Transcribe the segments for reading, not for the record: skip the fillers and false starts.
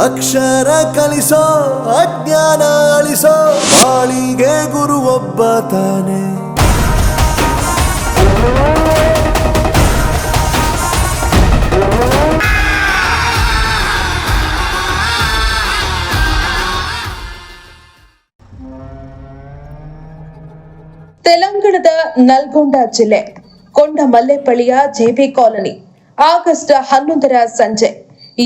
ಅಕ್ಷರ ಕಲಿಸೋ ಅಜ್ಞಾನ ಅಳಿಸೋ ಬಾಳಿಗೆ ಗುರು ಒಬ್ಬ ತಾನೆ. ತೆಲಂಗಾಣದ ನಲ್ಗೊಂಡ ಜಿಲ್ಲೆ ಕೊಂಡಮಲ್ಲೆಪಳ್ಳಿಯ ಜೆಬಿ ಕಾಲೋನಿ ಆಗಸ್ಟ್ 11ರ ಸಂಜೆ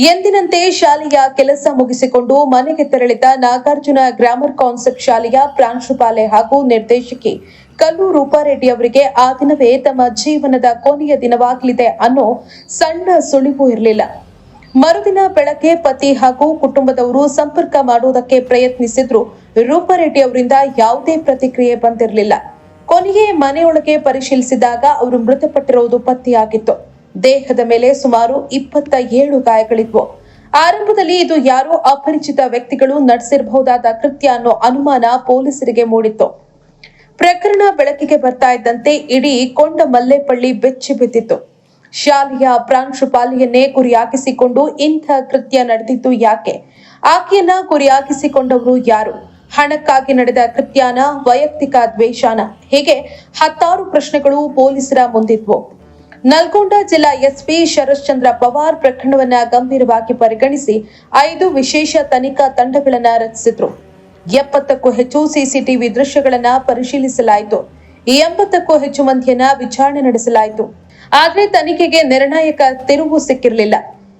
ಎಂದಿನಂತೆ ಶಾಲೆಯ ಕೆಲಸ ಮುಗಿಸಿಕೊಂಡು ಮನೆಗೆ ತೆರಳಿದ ನಾಗಾರ್ಜುನ ಗ್ರಾಮರ್ ಕಾನ್ಸೆಪ್ಟ್ ಶಾಲೆಯ ಪ್ರಾಂಶುಪಾಲೆ ಹಾಗೂ ನಿರ್ದೇಶಕಿ ಕಲ್ಲು ರೂಪಾರೆಡ್ಡಿ ಅವರಿಗೆ ಆ ದಿನವೇ ತಮ್ಮ ಜೀವನದ ಕೊನೆಯ ದಿನವಾಗಲಿದೆ ಅನ್ನೋ ಸಣ್ಣ ಸುಳಿವು ಇರಲಿಲ್ಲ. ಮರುದಿನ ಬೆಳಗ್ಗೆ ಪತಿ ಹಾಗೂ ಕುಟುಂಬದವರು ಸಂಪರ್ಕ ಮಾಡುವುದಕ್ಕೆ ಪ್ರಯತ್ನಿಸಿದ್ರು. ರೂಪಾರೆಡ್ಡಿ ಅವರಿಂದ ಯಾವುದೇ ಪ್ರತಿಕ್ರಿಯೆ ಬಂದಿರಲಿಲ್ಲ. ಕೊನೆಗೆ ಮನೆಯೊಳಗೆ ಪರಿಶೀಲಿಸಿದಾಗ ಅವರು ಮೃತಪಟ್ಟಿರುವುದು ಪತ್ತೆಯಾಗಿತ್ತು. ದೇಹದ ಮೇಲೆ ಸುಮಾರು 27 ಗಾಯಗಳಿದ್ವು. ಆರಂಭದಲ್ಲಿ ಇದು ಯಾರೋ ಅಪರಿಚಿತ ವ್ಯಕ್ತಿಗಳು ನಡೆಸಿರಬಹುದಾದ ಕೃತ್ಯ ಅನ್ನೋ ಅನುಮಾನ ಪೊಲೀಸರಿಗೆ ಮೂಡಿತ್ತು. ಪ್ರಕರಣ ಬೆಳಕಿಗೆ ಬರ್ತಾ ಇದ್ದಂತೆ ಇಡೀ ಕೊಂಡಮಲ್ಲೆಪಳ್ಳಿ ಬೆಚ್ಚಿ ಬಿದ್ದಿತ್ತು. ಶಾಲೆಯ ಪ್ರಾಂಶುಪಾಲೆಯನ್ನೇ ಗುರಿಯಾಗಿಸಿಕೊಂಡು ಇಂಥ ಕೃತ್ಯ ನಡೆದಿದ್ದು ಯಾಕೆ? ಆಕೆಯನ್ನ ಗುರಿಯಾಗಿಸಿಕೊಂಡವರು ಯಾರು? ಹಣಕ್ಕಾಗಿ ನಡೆದ ಕೃತ್ಯನ, ವೈಯಕ್ತಿಕ ದ್ವೇಷನ? ಹೀಗೆ 10 ಪ್ರಶ್ನೆಗಳು ಪೊಲೀಸರ ಮುಂದಿದ್ವು. ನಲ್ಗೊಂಡ ಜಿಲ್ಲಾ ಎಸ್ಪಿ ಶರತ್ ಚಂದ್ರ ಪವಾರ್ ಪ್ರಕರಣವನ್ನ ಗಂಭೀರವಾಗಿ ಪರಿಗಣಿಸಿ 5 ವಿಶೇಷ ತನಿಖಾ ತಂಡಗಳನ್ನ ರಚಿಸಿದ್ರು. 70ಕ್ಕೂ ಹೆಚ್ಚು ಸಿಸಿಟಿವಿ ದೃಶ್ಯಗಳನ್ನ ಪರಿಶೀಲಿಸಲಾಯಿತು. 80ಕ್ಕೂ ಹೆಚ್ಚು ಮಂದಿಯನ್ನ ವಿಚಾರಣೆ ನಡೆಸಲಾಯಿತು. ಆದ್ರೆ ತನಿಖೆಗೆ ನಿರ್ಣಾಯಕ ತಿರುವು ಸಿಕ್ಕಿರಲಿಲ್ಲ.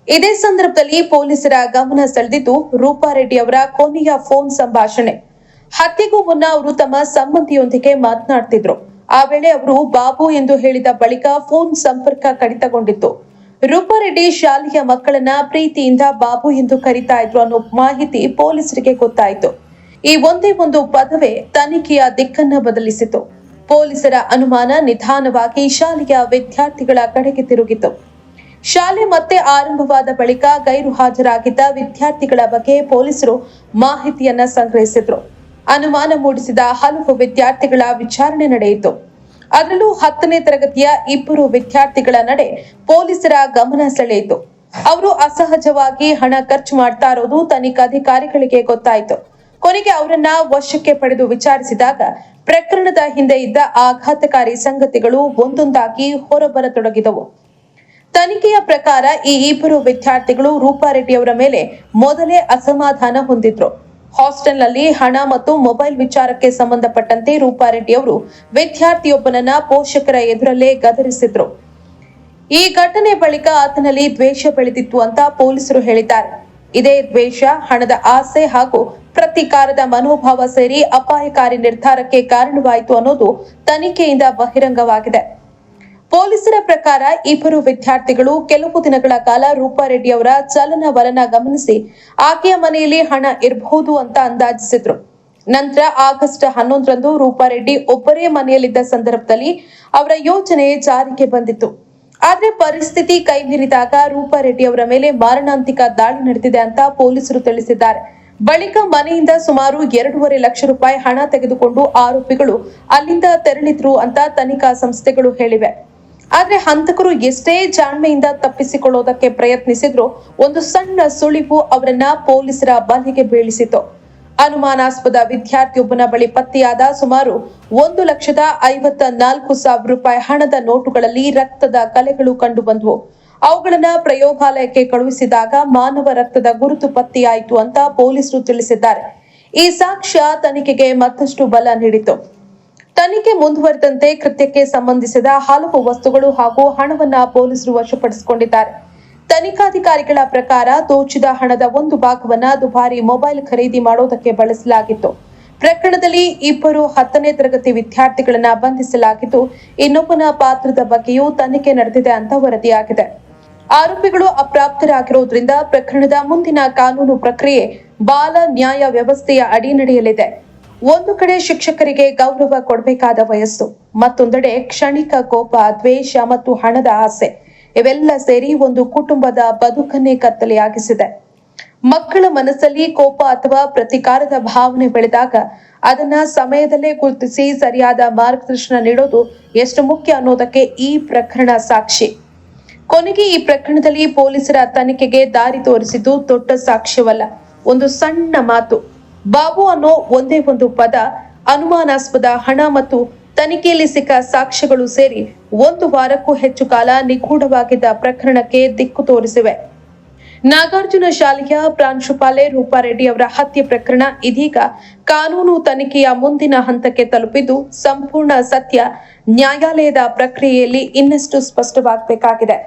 ಇದೇ ಸಂದರ್ಭದಲ್ಲಿ ಪೊಲೀಸರ ಗಮನ ಸೆಳೆದಿದ್ದು ರೂಪಾರೆಡ್ಡಿ ಅವರ ಕೊನೆಯ ಫೋನ್ ಸಂಭಾಷಣೆ. ಹತ್ಯೆಗೂ ಮುನ್ನ ಅವರು ತಮ್ಮ ಸಂಬಂಧಿಯೊಂದಿಗೆ ಮಾತನಾಡ್ತಿದ್ರು. ಆ ವೇಳೆ ಅವರು ಬಾಬು ಎಂದು ಹೇಳಿದ ಬಳಿಕ ಫೋನ್ ಸಂಪರ್ಕ ಕಡಿತಗೊಂಡಿತ್ತು. ರೂಪಾರೆಡ್ಡಿ ಶಾಲೆಯ ಮಕ್ಕಳನ್ನ ಪ್ರೀತಿಯಿಂದ ಬಾಬು ಎಂದು ಕರೀತಾ ಇದ್ರು ಅನ್ನೋ ಮಾಹಿತಿ ಪೊಲೀಸರಿಗೆ ಗೊತ್ತಾಯಿತು. ಈ ಒಂದೇ ಒಂದು ಪದವೇ ತನಿಖೆಯ ದಿಕ್ಕನ್ನ ಬದಲಿಸಿತು. ಪೊಲೀಸರ ಅನುಮಾನ ನಿಧಾನವಾಗಿ ಶಾಲೆಯ ವಿದ್ಯಾರ್ಥಿಗಳ ಕಡೆಗೆ ತಿರುಗಿತು. ಶಾಲೆ ಮತ್ತೆ ಆರಂಭವಾದ ಬಳಿಕ ಗೈರು ಹಾಜರಾಗಿದ್ದ ವಿದ್ಯಾರ್ಥಿಗಳ ಬಗ್ಗೆ ಪೊಲೀಸರು ಮಾಹಿತಿಯನ್ನ ಸಂಗ್ರಹಿಸಿದ್ರು. ಅನುಮಾನ ಮೂಡಿಸಿದ ಹಲವು ವಿದ್ಯಾರ್ಥಿಗಳ ವಿಚಾರಣೆ ನಡೆಯಿತು. ಅದರಲ್ಲೂ 10ನೇ ತರಗತಿಯ 2 ವಿದ್ಯಾರ್ಥಿಗಳ ನಡೆ ಪೊಲೀಸರ ಗಮನ ಸೆಳೆಯಿತು. ಅವರು ಅಸಹಜವಾಗಿ ಹಣ ಖರ್ಚು ಮಾಡ್ತಾ ಇರೋದು ತನಿಖಾಧಿಕಾರಿಗಳಿಗೆ ಗೊತ್ತಾಯಿತು. ಕೊನೆಗೆ ಅವರನ್ನ ವಶಕ್ಕೆ ಪಡೆದು ವಿಚಾರಿಸಿದಾಗ ಪ್ರಕರಣದ ಹಿಂದೆ ಇದ್ದ ಆಘಾತಕಾರಿ ಸಂಗತಿಗಳು ಒಂದೊಂದಾಗಿ ಹೊರಬರತೊಡಗಿದವು. ತನಿಖೆಯ ಪ್ರಕಾರ ಈ 2 ವಿದ್ಯಾರ್ಥಿಗಳು ರೂಪಾರೆಡ್ಡಿ ಅವರ ಮೇಲೆ ಮೊದಲೇ ಅಸಮಾಧಾನ ಹೊಂದಿದ್ರು. ಹಾಸ್ಟೆಲ್ನಲ್ಲಿ ಹಣ ಮತ್ತು ಮೊಬೈಲ್ ವಿಚಾರಕ್ಕೆ ಸಂಬಂಧಪಟ್ಟಂತೆ ರೂಪಾರೆಡ್ಡಿ ಅವರು ವಿದ್ಯಾರ್ಥಿಯೊಬ್ಬನನ್ನ ಪೋಷಕರ ಎದುರಲ್ಲೇ ಗದರಿಸಿದ್ರು. ಈ ಘಟನೆ ಬಳಿಕ ಆತನಲ್ಲಿ ದ್ವೇಷ ಬೆಳೆದಿತ್ತು ಅಂತ ಪೊಲೀಸರು ಹೇಳಿದ್ದಾರೆ. ಇದೇ ದ್ವೇಷ, ಹಣದ ಆಸೆ ಹಾಗೂ ಪ್ರತೀಕಾರದ ಮನೋಭಾವ ಸೇರಿ ಅಪಾಯಕಾರಿ ನಿರ್ಧಾರಕ್ಕೆ ಕಾರಣವಾಯಿತು ಅನ್ನೋದು ತನಿಖೆಯಿಂದ ಬಹಿರಂಗವಾಗಿದೆ. ಪೊಲೀಸರ ಪ್ರಕಾರ 2 ವಿದ್ಯಾರ್ಥಿಗಳು ಕೆಲವು ದಿನಗಳ ಕಾಲ ರೂಪಾರೆಡ್ಡಿ ಅವರ ಚಲನವಲನ ಗಮನಿಸಿ ಆಕೆಯ ಮನೆಯಲ್ಲಿ ಹಣ ಇರಬಹುದು ಅಂತ ಅಂದಾಜಿಸಿದ್ರು. ನಂತರ ಆಗಸ್ಟ್ 11ರಂದು ರೂಪಾರೆಡ್ಡಿ ಒಬ್ಬರೇ ಮನೆಯಲ್ಲಿದ್ದ ಸಂದರ್ಭದಲ್ಲಿ ಅವರ ಯೋಜನೆ ಜಾರಿಗೆ ಬಂದಿತ್ತು. ಆದ್ರೆ ಪರಿಸ್ಥಿತಿ ಕೈ ಮೀರಿದಾಗ ರೂಪಾರೆಡ್ಡಿ ಅವರ ಮೇಲೆ ಮಾರಣಾಂತಿಕ ದಾಳಿ ನಡೆದಿದೆ ಅಂತ ಪೊಲೀಸರು ತಿಳಿಸಿದ್ದಾರೆ. ಬಳಿಕ ಮನೆಯಿಂದ ಸುಮಾರು 2.5 ಲಕ್ಷ ರೂಪಾಯಿ ಹಣ ತೆಗೆದುಕೊಂಡು ಆರೋಪಿಗಳು ಅಲ್ಲಿಂದ ತೆರಳಿದ್ರು ಅಂತ ತನಿಖಾ ಸಂಸ್ಥೆಗಳು ಹೇಳಿವೆ. ಆದ್ರೆ ಹಂತಕರು ಎಷ್ಟೇ ಜಾಣ್ಮೆಯಿಂದ ತಪ್ಪಿಸಿಕೊಳ್ಳೋದಕ್ಕೆ ಪ್ರಯತ್ನಿಸಿದ್ರು ಒಂದು ಸಣ್ಣ ಸುಳಿವು ಅವರನ್ನ ಪೊಲೀಸರ ಬಲೆಗೆ ಬೀಳಿಸಿತು. ಅನುಮಾನಾಸ್ಪದ ವಿದ್ಯಾರ್ಥಿಯೊಬ್ಬನ ಬಳಿ ಪತ್ತೆಯಾದ ಸುಮಾರು 1,54,000 ರೂಪಾಯಿ ಹಣದ ನೋಟುಗಳಲ್ಲಿ ರಕ್ತದ ಕಲೆಗಳು ಕಂಡು ಬಂದವು. ಅವುಗಳನ್ನ ಪ್ರಯೋಗಾಲಯಕ್ಕೆ ಕಳುಹಿಸಿದಾಗ ಮಾನವ ರಕ್ತದ ಗುರುತು ಪತ್ತೆಯಾಯಿತು ಅಂತ ಪೊಲೀಸರು ತಿಳಿಸಿದ್ದಾರೆ. ಈ ಸಾಕ್ಷ್ಯ ತನಿಖೆಗೆ ಮತ್ತಷ್ಟು ಬಲ ನೀಡಿತು. ತನಿಖೆ ಮುಂದುವರೆದಂತೆ ಕೃತ್ಯಕ್ಕೆ ಸಂಬಂಧಿಸಿದ ಹಲವು ವಸ್ತುಗಳು ಹಾಗೂ ಹಣವನ್ನ ಪೊಲೀಸರು ವಶಪಡಿಸಿಕೊಂಡಿದ್ದಾರೆ. ತನಿಖಾಧಿಕಾರಿಗಳ ಪ್ರಕಾರ ದೋಚಿದ ಹಣದ ಒಂದು ಭಾಗವನ್ನ ದುಬಾರಿ ಮೊಬೈಲ್ ಖರೀದಿ ಮಾಡೋದಕ್ಕೆ ಬಳಸಲಾಗಿತ್ತು. ಪ್ರಕರಣದಲ್ಲಿ 2 10ನೇ ತರಗತಿ ವಿದ್ಯಾರ್ಥಿಗಳನ್ನ ಬಂಧಿಸಲಾಗಿದ್ದು, ಇನ್ನೊಬ್ಬನ ಪಾತ್ರದ ಬಗ್ಗೆಯೂ ತನಿಖೆ ನಡೆದಿದೆ ಅಂತ ವರದಿಯಾಗಿದೆ. ಆರೋಪಿಗಳು ಅಪ್ರಾಪ್ತರಾಗಿರೋದ್ರಿಂದ ಪ್ರಕರಣದ ಮುಂದಿನ ಕಾನೂನು ಪ್ರಕ್ರಿಯೆ ಬಾಲ ನ್ಯಾಯ ವ್ಯವಸ್ಥೆಯ ಅಡಿ ನಡೆಯಲಿದೆ. ಒಂದು ಕಡೆ ಶಿಕ್ಷಕರಿಗೆ ಗೌರವ ಕೊಡಬೇಕಾದ ವಯಸ್ಸು, ಮತ್ತೊಂದೆಡೆ ಕ್ಷಣಿಕ ಕೋಪ, ದ್ವೇಷ ಮತ್ತು ಹಣದ ಆಸೆ ಇವೆಲ್ಲ ಸೇರಿ ಒಂದು ಕುಟುಂಬದ ಬದುಕನ್ನೇ ಕತ್ತಲೆಯಾಗಿಸಿದೆ. ಮಕ್ಕಳ ಮನಸ್ಸಲ್ಲಿ ಕೋಪ ಅಥವಾ ಪ್ರತೀಕಾರದ ಭಾವನೆ ಬೆಳೆದಾಗ ಅದನ್ನ ಸಮಯದಲ್ಲೇ ಗುರುತಿಸಿ ಸರಿಯಾದ ಮಾರ್ಗದರ್ಶನ ನೀಡೋದು ಎಷ್ಟು ಮುಖ್ಯ ಅನ್ನೋದಕ್ಕೆ ಈ ಪ್ರಕರಣ ಸಾಕ್ಷಿ. ಕೊನೆಗೆ ಈ ಪ್ರಕರಣದಲ್ಲಿ ಪೊಲೀಸರ ತನಿಖೆಗೆ ದಾರಿ ತೋರಿಸಿದ್ದು ದೊಡ್ಡ ಸಾಕ್ಷ್ಯವಲ್ಲ, ಒಂದು ಸಣ್ಣ ಮಾತು. ಬಾಬು ಅನ್ನೋ ಒಂದೇ ಒಂದು ಪದ, ಅನುಮಾನಾಸ್ಪದ ಹಣ ಮತ್ತು ತನಿಖೆಯಲ್ಲಿ ಸಿಕ್ಕ ಸಾಕ್ಷ್ಯಗಳು ಸೇರಿ 1 ವಾರಕ್ಕೂ ಹೆಚ್ಚು ಕಾಲ ನಿಗೂಢವಾಗಿದ್ದ ಪ್ರಕರಣಕ್ಕೆ ದಿಕ್ಕು ತೋರಿಸಿವೆ. ನಾಗಾರ್ಜುನ ಶಾಲೆಯ ಪ್ರಾಂಶುಪಾಲೆ ರೂಪಾರೆಡ್ಡಿ ಅವರ ಹತ್ಯೆ ಪ್ರಕರಣ ಇದೀಗ ಕಾನೂನು ತನಿಖೆಯ ಮುಂದಿನ ಹಂತಕ್ಕೆ ತಲುಪಿದ್ದು, ಸಂಪೂರ್ಣ ಸತ್ಯ ನ್ಯಾಯಾಲಯದ ಪ್ರಕ್ರಿಯೆಯಲ್ಲಿ ಇನ್ನಷ್ಟು ಸ್ಪಷ್ಟವಾಗಬೇಕಾಗಿದೆ.